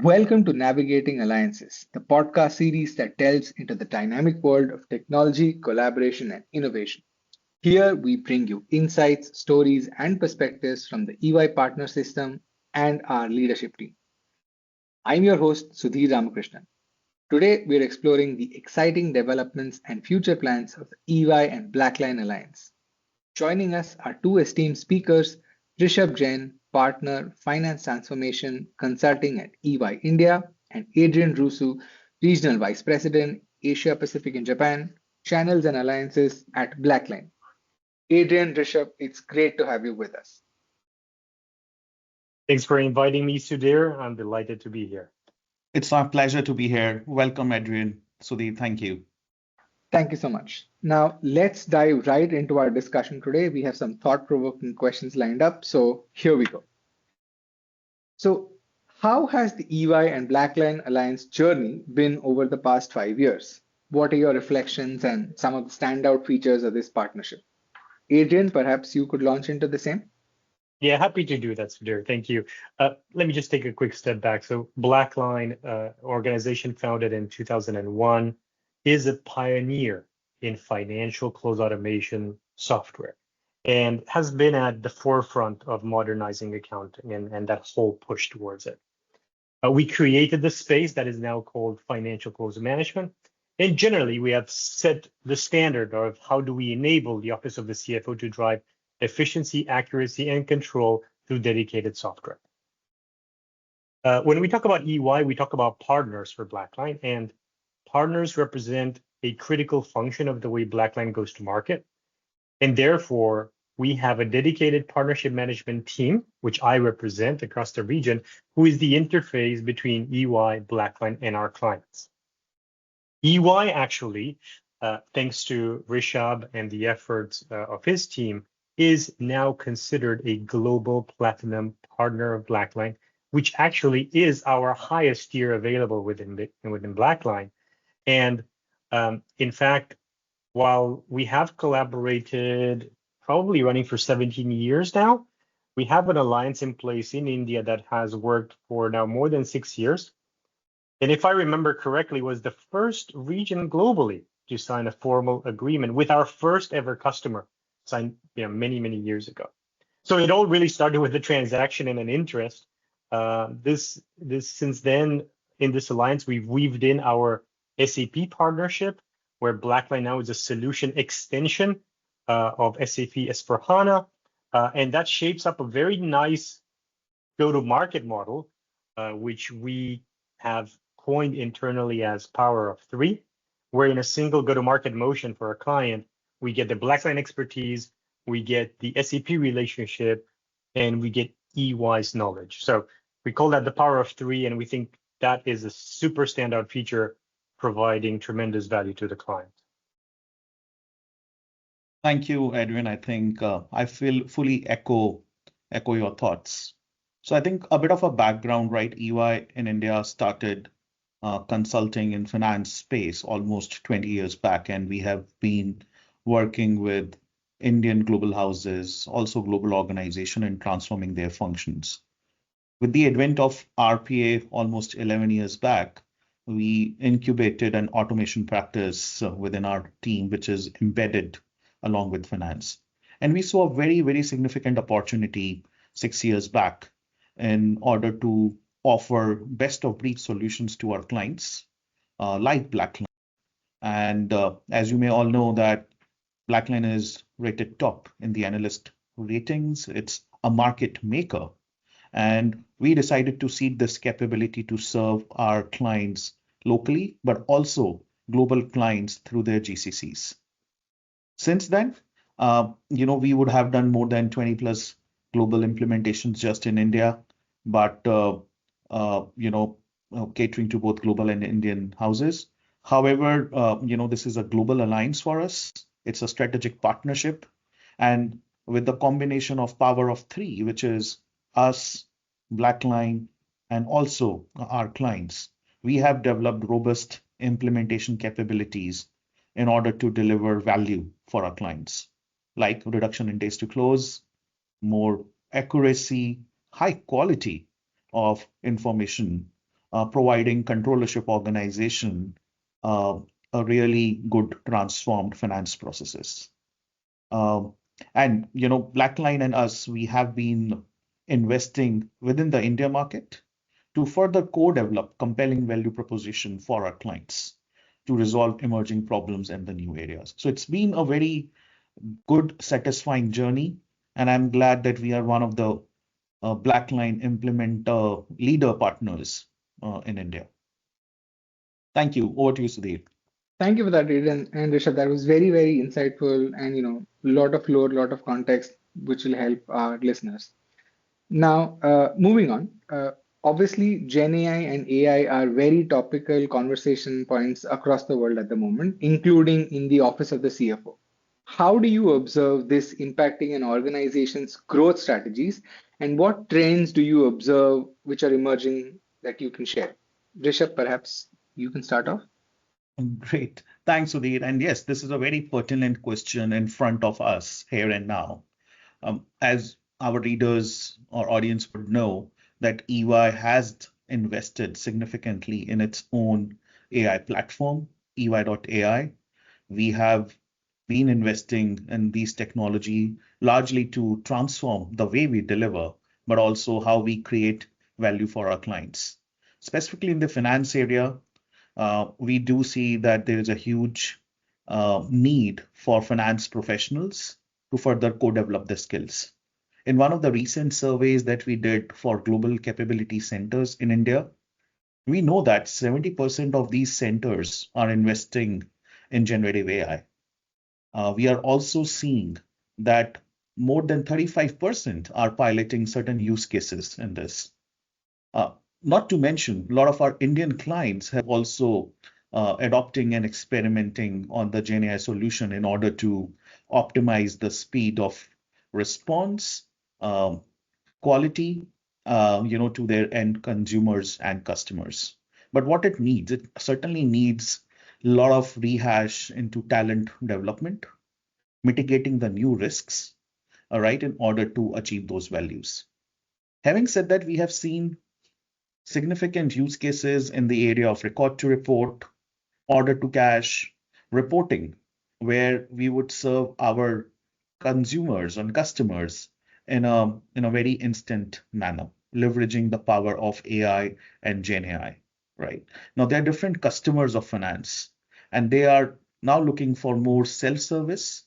Welcome to Navigating Alliances, the podcast series that delves into the dynamic world of technology, collaboration, and innovation. Here we bring you insights, stories, and perspectives from the EY partner system and our leadership team. I'm your host, Sudhir Ramakrishnan. Today we're exploring the exciting developments and future plans of the EY and BlackLine Alliance. Joining us are two esteemed speakers, Rishabh Jain, Partner, Finance Transformation Consulting at EY India, and Adrian Rusu, Regional Vice President, Asia Pacific and Japan, Channels and Alliances at BlackLine. Adrian, Rishabh, it's great to have you with us. Thanks for inviting me, Sudhir. I'm delighted to be here. It's our pleasure to be here. Welcome, Adrian. Sudhi, thank you. Thank you so much. Now, let's dive right into our discussion today. We have some thought provoking questions lined up, so here we go. So, how has the EY and BlackLine Alliance journey been over the past 5 years? What are your reflections and some of the standout features of this partnership? Adrian, perhaps you could launch into the same? Yeah, happy to do that, Sudhir. Thank you. Let me just take a quick step back. So, BlackLine, organization founded in 2001, is a pioneer in financial close automation software and has been at the forefront of modernizing accounting and that whole push towards it. We created the space that is now called financial close management. And generally, we have set the standard of how do we enable the office of the CFO to drive efficiency, accuracy, and control through dedicated software. When we talk about EY, we talk about partners for BlackLine, and partners represent a critical function of the way BlackLine goes to market. And therefore, we have a dedicated partnership management team, which I represent across the region, who is the interface between EY, BlackLine, and our clients. EY actually, thanks to Rishabh and the efforts of his team, is now considered a global platinum partner of BlackLine, which actually is our highest tier available within BlackLine. And in fact, while we have collaborated probably running for 17 years now, we have an alliance in place in India that has worked for now more than 6 years. And if I remember correctly, was the first region globally to sign a formal agreement with our first ever customer signed many years ago. So it all really started with a transaction and an interest. Since then, in this alliance, we've weaved in our SAP partnership, where BlackLine now is a solution extension of SAP S/4HANA, and that shapes up a very nice go-to-market model, which we have coined internally as Power of Three, where in a single go-to-market motion for a client, we get the BlackLine expertise, we get the SAP relationship, and we get EY's knowledge. So we call that the Power of Three, and we think that is a super standout feature, providing tremendous value to the client. Thank you, Adrian. I think I feel fully echo your thoughts. So I think a bit of a background, right? EY in India started consulting in finance space almost 20 years back, and we have been working with Indian global houses, also global organization, in transforming their functions. With the advent of RPA almost 11 years back, we incubated an automation practice within our team, which is embedded along with finance. And we saw a very significant opportunity 6 years back in order to offer best of breed solutions to our clients, like BlackLine. And as you may all know that BlackLine is rated top in the analyst ratings. It's a market maker. And we decided to seed this capability to serve our clients locally, but also global clients through their GCCs. Since then, we would have done more than 20 plus global implementations just in India, but catering to both global and Indian houses. However, this is a global alliance for us. It's a strategic partnership. And with the combination of Power of Three, which is us, BlackLine, and also our clients, we have developed robust implementation capabilities in order to deliver value for our clients, like reduction in days to close, more accuracy, high quality of information, providing controllership organization a really good transformed finance processes. Um, and BlackLine and us, we have been investing within the India market to further co-develop compelling value proposition for our clients to resolve emerging problems in the new areas. So it's been a very good, satisfying journey, and I'm glad that we are one of the BlackLine implementer leader partners in India. Thank you. Over to you, Sudhir. Thank you for that, Reid and Rishabh. That was very, very insightful and a lot of lore, lot of context, which will help our listeners. Now, moving on. Obviously, Gen AI and AI are very topical conversation points across the world at the moment, including in the office of the CFO. How do you observe this impacting an organization's growth strategies, and what trends do you observe which are emerging that you can share? Rishabh, perhaps you can start off. Great. Thanks, Sudhir. And yes, this is a very pertinent question in front of us here and now. As our readers or audience would know, that EY has invested significantly in its own AI platform, EY.ai. We have been investing in these technology largely to transform the way we deliver, but also how we create value for our clients. Specifically in the finance area, we do see that there is a huge need for finance professionals to further co-develop the skills. In one of the recent surveys that we did for global capability centers in India, we know that 70% of these centers are investing in generative AI. We are also seeing that more than 35% are piloting certain use cases in this. Not to mention, a lot of our Indian clients have also adopting and experimenting on the Gen AI solution in order to optimize the speed of response, quality, to their end consumers and customers. But what it certainly needs a lot of rehash into talent development, mitigating the new risks, all right, in order to achieve those values. Having said that, we have seen significant use cases in the area of record to report, order to cash, reporting, where we would serve our consumers and customers in a very instant manner, leveraging the power of AI and Gen AI, right? Now, there are different customers of finance, and they are now looking for more self-service,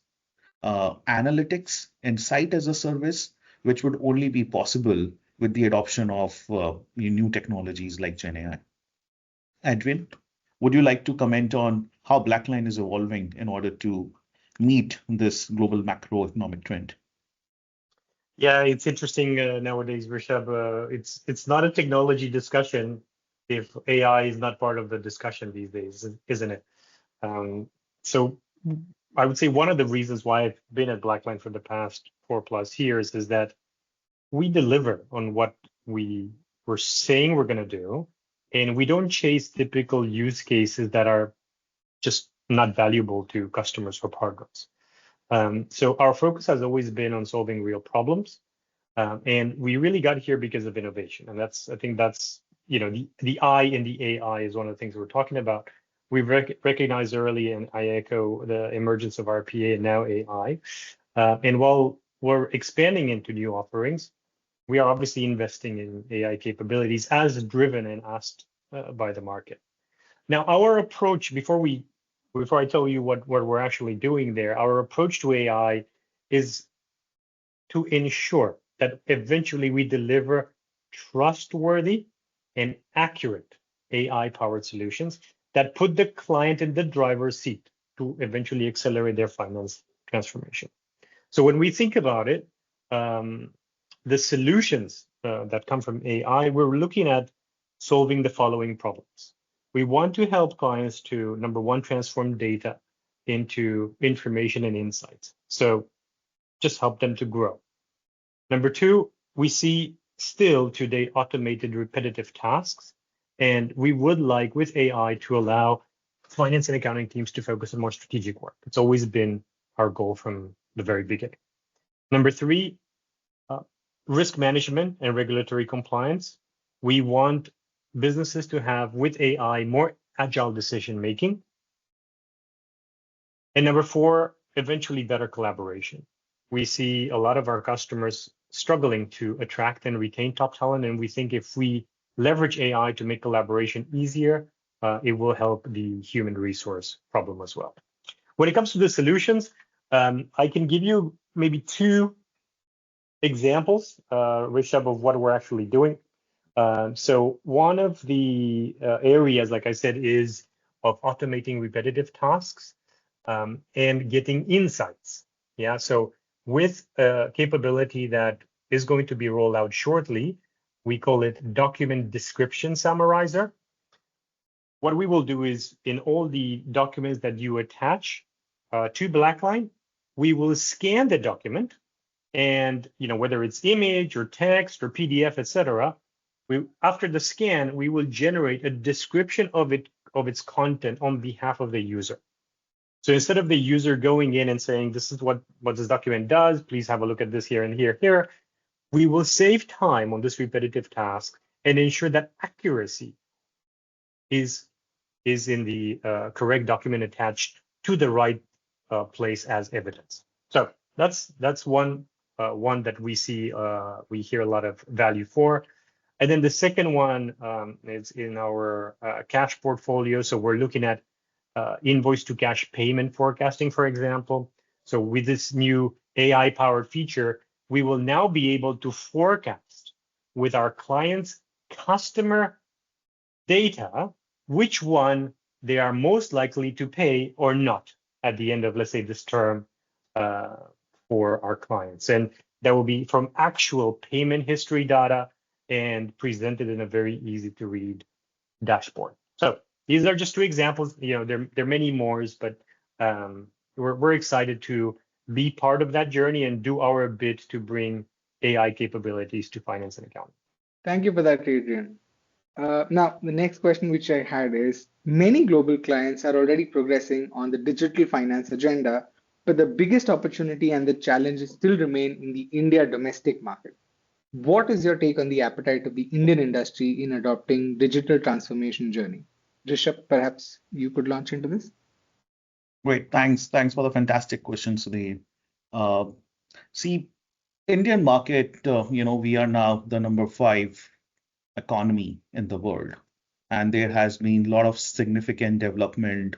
analytics, insight as a service, which would only be possible with the adoption of new technologies like Gen AI. Edwin, would you like to comment on how BlackLine is evolving in order to meet this global macroeconomic trend? Yeah, it's interesting nowadays, Rishabh. It's not a technology discussion if AI is not part of the discussion these days, isn't it? So I would say one of the reasons why I've been at BlackLine for the past 4+ years is that we deliver on what we were saying we're going to do, and we don't chase typical use cases that are just not valuable to customers or partners. So our focus has always been on solving real problems, and we really got here because of innovation. And I think that's the I in the AI is one of the things we're talking about. We recognized early, and I echo the emergence of RPA and now AI. And while we're expanding into new offerings, we are obviously investing in AI capabilities as driven and asked by the market. Now, our approach, before I tell you what we're actually doing there, our approach to AI is to ensure that eventually we deliver trustworthy and accurate AI-powered solutions that put the client in the driver's seat to eventually accelerate their finance transformation. So when we think about it, the solutions that come from AI, we're looking at solving the following problems. We want to help clients to, number one, transform data into information and insights. So just help them to grow. Number two, we see still today automated repetitive tasks, and we would like with AI to allow finance and accounting teams to focus on more strategic work. It's always been our goal from the very beginning. Number three, risk management and regulatory compliance. We want businesses to have, with AI, more agile decision making. And number four, eventually better collaboration. We see a lot of our customers struggling to attract and retain top talent, and we think if we leverage AI to make collaboration easier, it will help the human resource problem as well. When it comes to the solutions, I can give you maybe two examples, Rishabh, of what we're actually doing. So one of the areas, like I said, is of automating repetitive tasks and getting insights. Yeah, so with a capability that is going to be rolled out shortly, we call it document description summarizer. What we will do is in all the documents that you attach to BlackLine, we will scan the document, and whether it's image or text or PDF, etc. After the scan, we will generate a description of its content on behalf of the user. So instead of the user going in and saying, this is what this document does, please have a look at this here and here, we will save time on this repetitive task and ensure that accuracy is in the correct document attached to the right place as evidence. So that's one that we see, we hear a lot of value for. And then the second one is in our cash portfolio. So we're looking at invoice to cash payment forecasting, for example. So with this new AI-powered feature, we will now be able to forecast with our clients' customer data which one they are most likely to pay or not at the end of, let's say, this term for our clients. And that will be from actual payment history data and presented in a very easy to read dashboard. So these are just two examples. There are many more, but we're excited to be part of that journey and do our bit to bring AI capabilities to finance and accounting. Thank you for that, Adrian. Now, the next question which I had is, many global clients are already progressing on the digital finance agenda, but the biggest opportunity and the challenges still remain in the India domestic market. What is your take on the appetite of the Indian industry in adopting digital transformation journey? Rishabh, perhaps you could launch into this? Great, thanks for the fantastic question, Sudhir. See, Indian market, we are now the number 5 economy in the world, and there has been a lot of significant development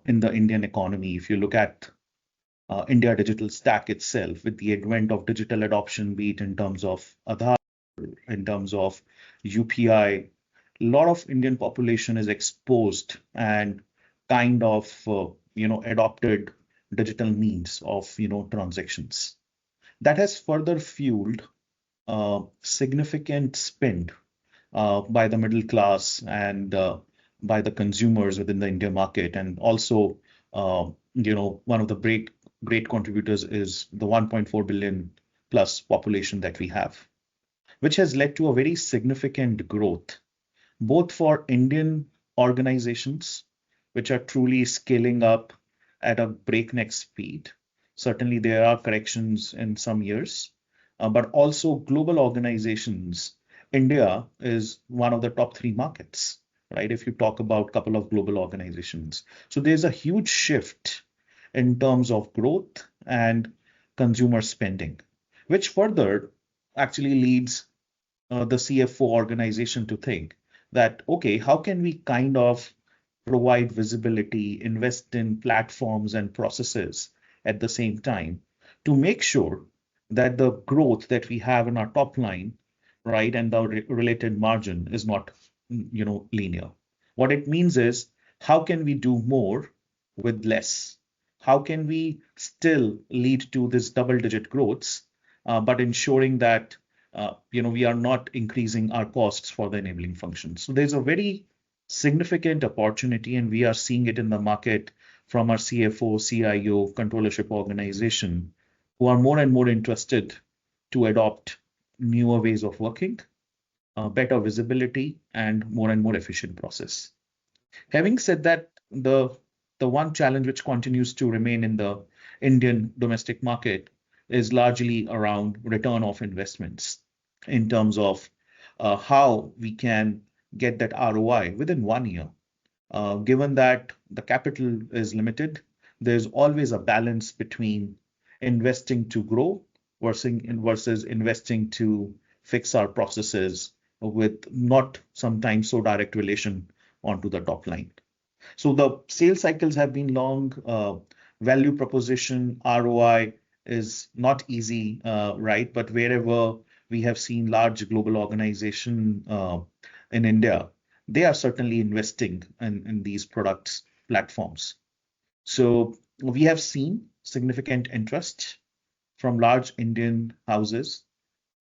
in the Indian economy. If you look at India digital stack itself, with the advent of digital adoption, be it in terms of Aadhaar, in terms of UPI, a lot of Indian population is exposed and kind of adopted digital means of transactions. That has further fueled significant spend by the middle class and by the consumers within the India market. And also, one of the great contributors is the 1.4 billion plus population that we have, which has led to a very significant growth, both for Indian organizations, which are truly scaling up at a breakneck speed. Certainly, there are corrections in some years, but also global organizations. India is one of the top 3 markets, right? If you talk about a couple of global organizations. So there's a huge shift in terms of growth and consumer spending, which further actually leads the CFO organization to think that, okay, how can we kind of provide visibility, invest in platforms and processes at the same time to make sure that the growth that we have in our top line, right, and the related margin is not, linear. What it means is, how can we do more with less? How can we still lead to this double-digit growths, but ensuring that we are not increasing our costs for the enabling functions? So there's a very significant opportunity, and we are seeing it in the market from our CFO, CIO, controllership organization, who are more and more interested to adopt newer ways of working, better visibility, and more efficient process. Having said that, the one challenge which continues to remain in the Indian domestic market is largely around return of investments in terms of how we can get that ROI within 1 year. Given that the capital is limited, there's always a balance between investing to grow versus investing to fix our processes with not sometimes so direct relation onto the top line. So the sales cycles have been long. Value proposition, ROI is not easy, right? But wherever we have seen large global organization in India, they are certainly investing in these products platforms. So we have seen significant interest from large Indian houses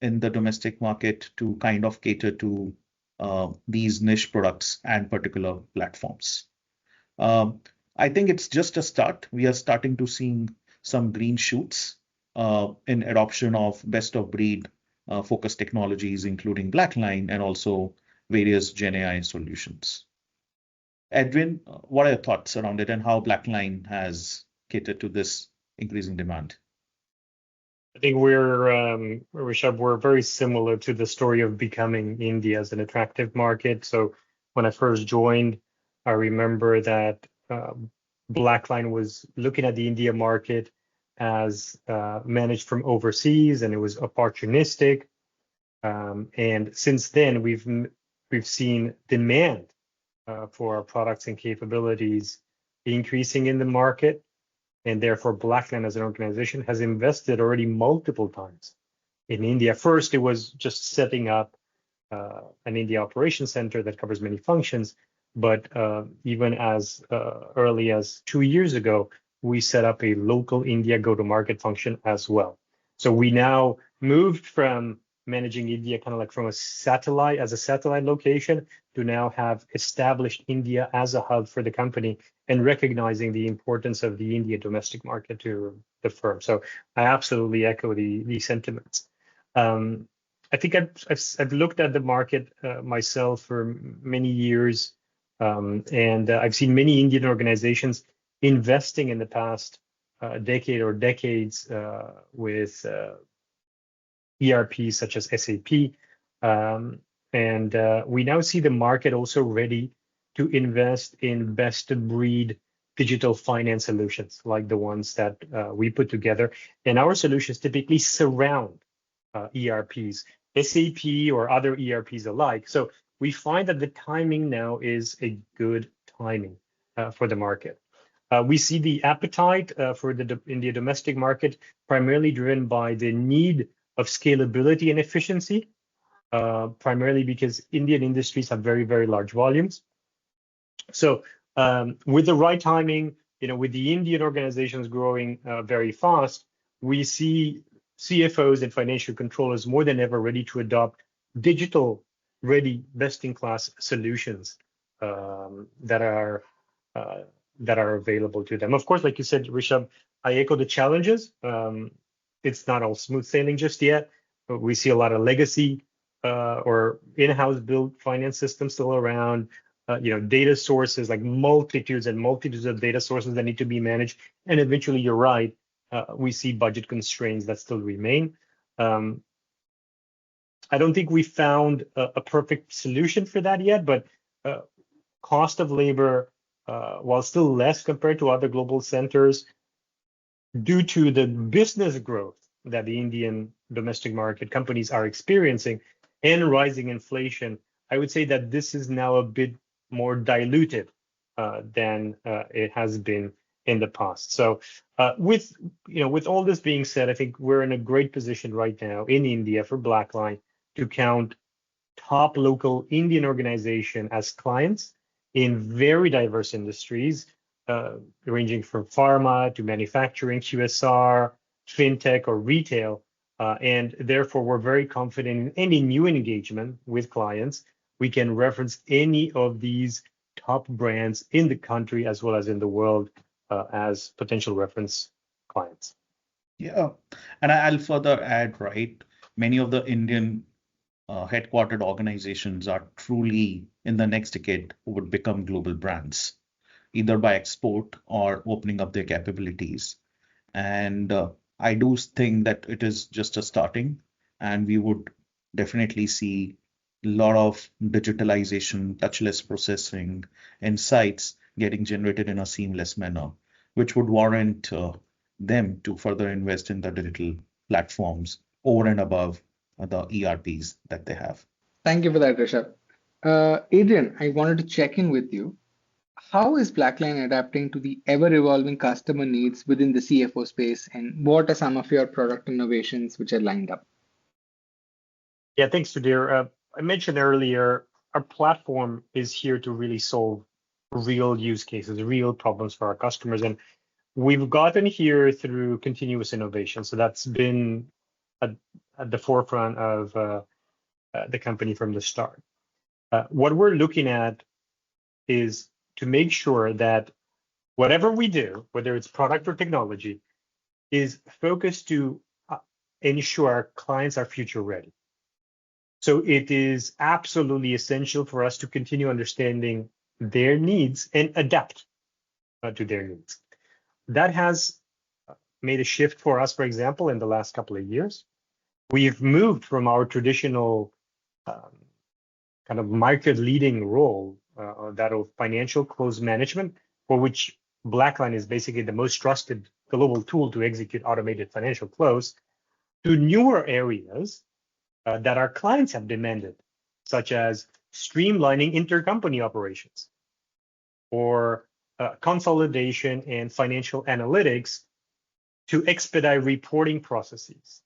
in the domestic market to kind of cater to these niche products and particular platforms. I think it's just a start. We are starting to see some green shoots in adoption of best of breed focused technologies, including BlackLine and also various Gen AI solutions. Edwin, what are your thoughts around it and how BlackLine has catered to this increasing demand? I think Rishabh, we're very similar to the story of becoming India as an attractive market. So when I first joined, I remember that BlackLine was looking at the India market as managed from overseas, and it was opportunistic. And since then, we've seen demand for our products and capabilities increasing in the market, and therefore BlackLine as an organization has invested already multiple times in India. First, it was just setting up an India operations center that covers many functions, but even as early as 2 years ago, we set up a local India go-to-market function as well. So we now moved from managing India kind of like from a satellite location to now have established India as a hub for the company and recognizing the importance of the India domestic market to the firm. So I absolutely echo the sentiments. I think I've looked at the market myself for many years, and I've seen many Indian organizations investing in the past decade or decades with ERPs such as SAP. And we now see the market also ready to invest in best of breed digital finance solutions like the ones that we put together. And our solutions typically surround ERPs, SAP or other ERPs alike. So we find that the timing now is a good timing for the market. We see the appetite for the India domestic market primarily driven by the need of scalability and efficiency, primarily because Indian industries have very, very large volumes. So with the right timing, with the Indian organizations growing very fast, we see CFOs and financial controllers more than ever ready to adopt digital-ready, best-in-class solutions that are available to them. Of course, like you said, Rishabh, I echo the challenges. It's not all smooth sailing just yet, but we see a lot of legacy or in-house built finance systems still around. Data sources, like multitudes and multitudes of data sources that need to be managed. And eventually, you're right, we see budget constraints that still remain. I don't think we found a perfect solution for that yet, but cost of labor, while still less compared to other global centers, due to the business growth that the Indian domestic market companies are experiencing and rising inflation, I would say that this is now a bit more diluted than it has been in the past. So with all this being said, I think we're in a great position right now in India for BlackLine to count top local Indian organization as clients in very diverse industries, ranging from pharma to manufacturing, QSR, fintech, or retail. And therefore, we're very confident in any new engagement with clients. We can reference any of these top brands in the country as well as in the world as potential reference clients. Yeah, and I'll further add, right? Many of the Indian headquartered organizations are truly in the next decade would become global brands, either by export or opening up their capabilities. And I do think that it is just a starting, and we would definitely see a lot of digitalization, touchless processing, insights getting generated in a seamless manner, which would warrant them to further invest in the digital platforms over and above the ERPs that they have. Thank you for that, Rishabh. Adrian, I wanted to check in with you. How is BlackLine adapting to the ever-evolving customer needs within the CFO space, and what are some of your product innovations which are lined up? Yeah, thanks, Sudhir. I mentioned earlier, our platform is here to really solve real use cases, real problems for our customers. And we've gotten here through continuous innovation. So that's been at, at the forefront of the company from the start. What we're looking at is to make sure that whatever we do, whether it's product or technology, is focused to ensure our clients are future ready. So it is absolutely essential for us to continue understanding their needs and adapt to their needs. That has made a shift for us, for example, in the last couple of years. We've moved from our traditional kind of market leading role, that of financial close management, for which BlackLine is basically the most trusted global tool to execute automated financial close, to newer areas that our clients have demanded, such as streamlining intercompany operations or consolidation and financial analytics to expedite reporting processes,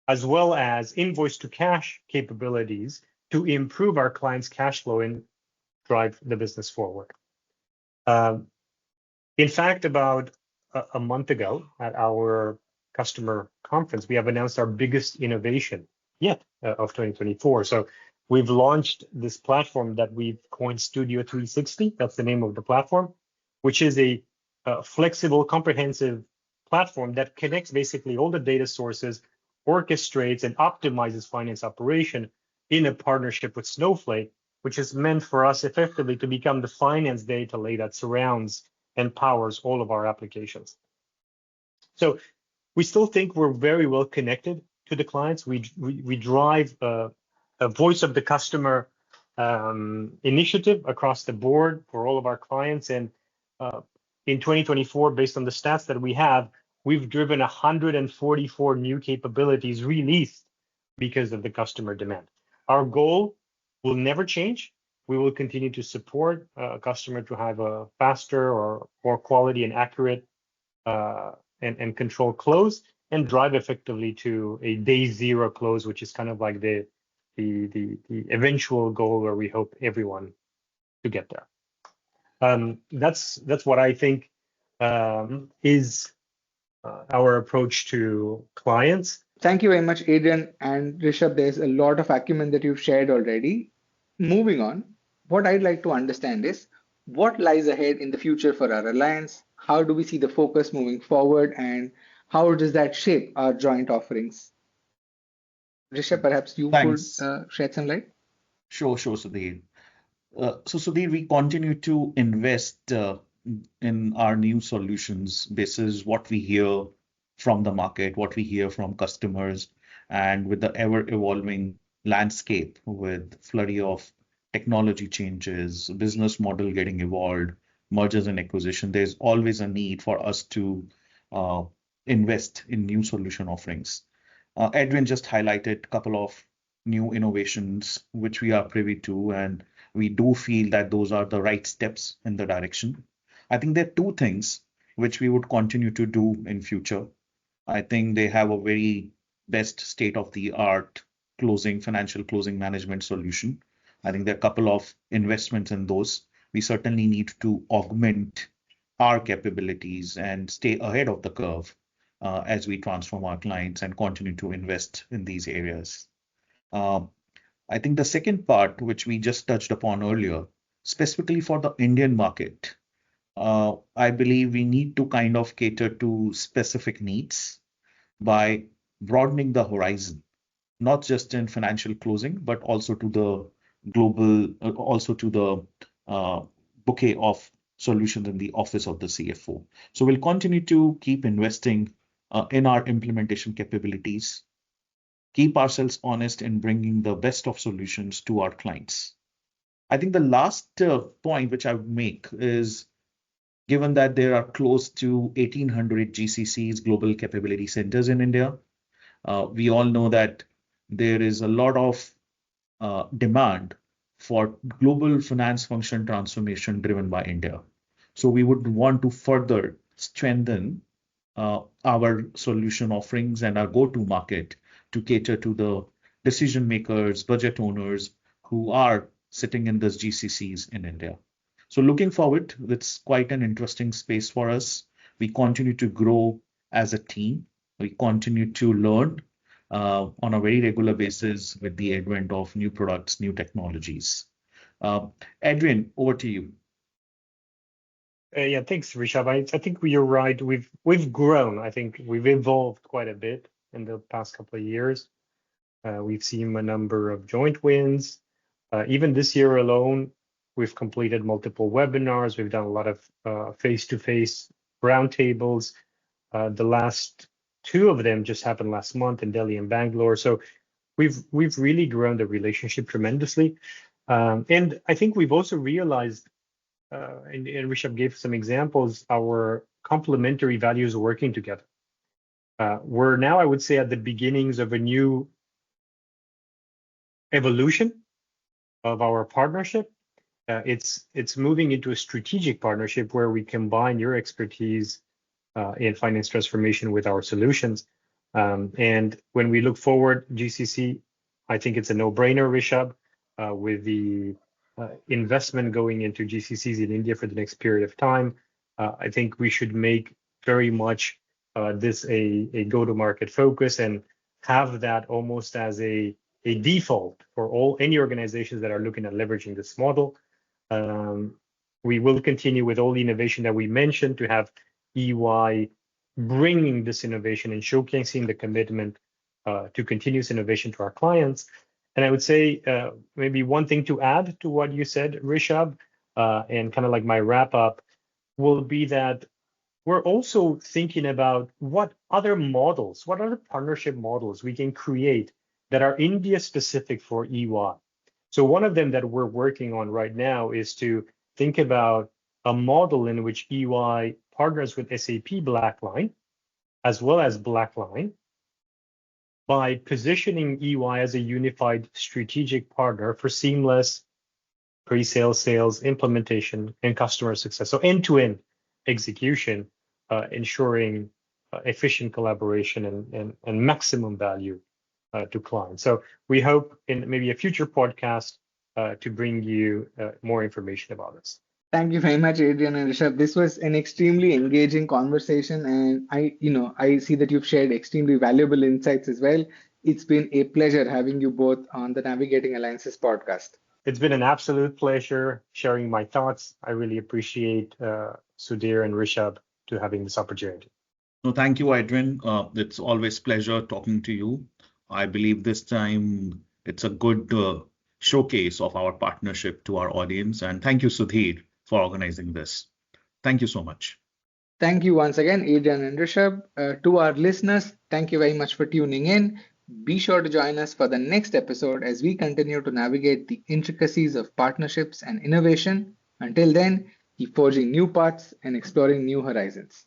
as well as invoice to cash capabilities to improve our clients' cash flow and drive the business forward. In fact, about a month ago at our customer conference, we have announced our biggest innovation yet of 2024. So we've launched this platform that we've coined Studio 360. That's the name of the platform, which is a flexible, comprehensive platform that connects basically all the data sources, orchestrates and optimizes finance operation in a partnership with Snowflake, which is meant for us effectively to become the finance data lake that surrounds and powers all of our applications. So we still think we're very well connected to the clients. We drive a voice of the customer initiative across the board for all of our clients. And in 2024, based on the stats that we have, we've driven 144 new capabilities released because of the customer demand. Our goal will never change. We will continue to support a customer to have a faster or more quality and accurate and control close, and drive effectively to a day zero close, which is kind of like the eventual goal where we hope everyone to get there. That's what I think is our approach to clients. Thank you very much, Adrian and Rishabh. There's a lot of acumen that you've shared already. Moving on, what I'd like to understand is what lies ahead in the future for our alliance? How do we see the focus moving forward, and how does that shape our joint offerings? Rishabh, perhaps you Thanks. could shed some light? Sure, Sudhir. So Sudhir, we continue to invest in our new solutions basis what we hear from the market, what we hear from customers, and with the ever-evolving landscape with flurry of technology changes, business model getting evolved, mergers and acquisition, there's always a need for us to invest in new solution offerings. Edwin just highlighted a couple of new innovations which we are privy to, and we do feel that those are the right steps in the direction. I think there are two things which we would continue to do in future. I think they have a very best state-of-the-art financial closing management solution. I think there are a couple of investments in those. We certainly need to augment our capabilities and stay ahead of the curve as we transform our clients and continue to invest in these areas. I think the second part, which we just touched upon earlier, specifically for the Indian market, I believe we need to kind of cater to specific needs by broadening the horizon, not just in financial closing, but also to the global, also to the bouquet of solutions in the office of the CFO. So we'll continue to keep investing in our implementation capabilities, keep ourselves honest in bringing the best of solutions to our clients. I think the last point which I would make is, given that there are close to 1,800 GCCs, global capability centers in India, we all know that there is a lot of demand for global finance function transformation driven by India. So we would want to further strengthen our solution offerings and our go-to market to cater to the decision makers, budget owners who are sitting in those GCCs in India. So looking forward, it's quite an interesting space for us. We continue to grow as a team. We continue to learn on a very regular basis with the advent of new products, new technologies. Adrian, over to you. Yeah, thanks, Rishabh. I think you're right. We've grown. I think we've evolved quite a bit in the past couple of years. We've seen a number of joint wins. Even this year alone, we've completed multiple webinars. We've done a lot of face-to-face roundtables. The last two of them just happened last month in Delhi and Bangalore. So we've really grown the relationship tremendously. And I think we've also realized, and Rishabh gave some examples, our complementary values working together. We're now, I would say, at the beginnings of a new evolution of our partnership. It's moving into a strategic partnership where we combine your expertise in finance transformation with our solutions. And when we look forward, GCC, I think it's a no-brainer, Rishabh, with the investment going into GCCs in India for the next period of time. I think we should make very much this a go-to-market focus and have that almost as a default for any organizations that are looking at leveraging this model. We will continue with all the innovation that we mentioned to have EY bringing this innovation and showcasing the commitment to continuous innovation to our clients. And I would say maybe one thing to add to what you said, Rishabh, and kind of like my wrap up will be that we're also thinking about what other models, what other partnership models we can create that are India specific for EY. So one of them that we're working on right now is to think about a model in which EY partners with SAP BlackLine as well as BlackLine by positioning EY as a unified strategic partner for seamless pre-sales, sales, implementation, and customer success. So end-to-end execution, ensuring efficient collaboration and maximum value to clients. So we hope in maybe a future podcast to bring you more information about this. Thank you very much, Adrian and Rishabh. This was an extremely engaging conversation, and I see that you've shared extremely valuable insights as well. It's been a pleasure having you both on the Navigating Alliances podcast. It's been an absolute pleasure sharing my thoughts. I really appreciate Sudhir and Rishabh to having this opportunity. No, thank you, Adrian. It's always pleasure talking to you. I believe this time it's a good showcase of our partnership to our audience. And thank you, Sudhir, for organizing this. Thank you so much. Thank you once again, Adrian and Rishabh. To our listeners, thank you very much for tuning in. Be sure to join us for the next episode as we continue to navigate the intricacies of partnerships and innovation. Until then, keep forging new paths and exploring new horizons.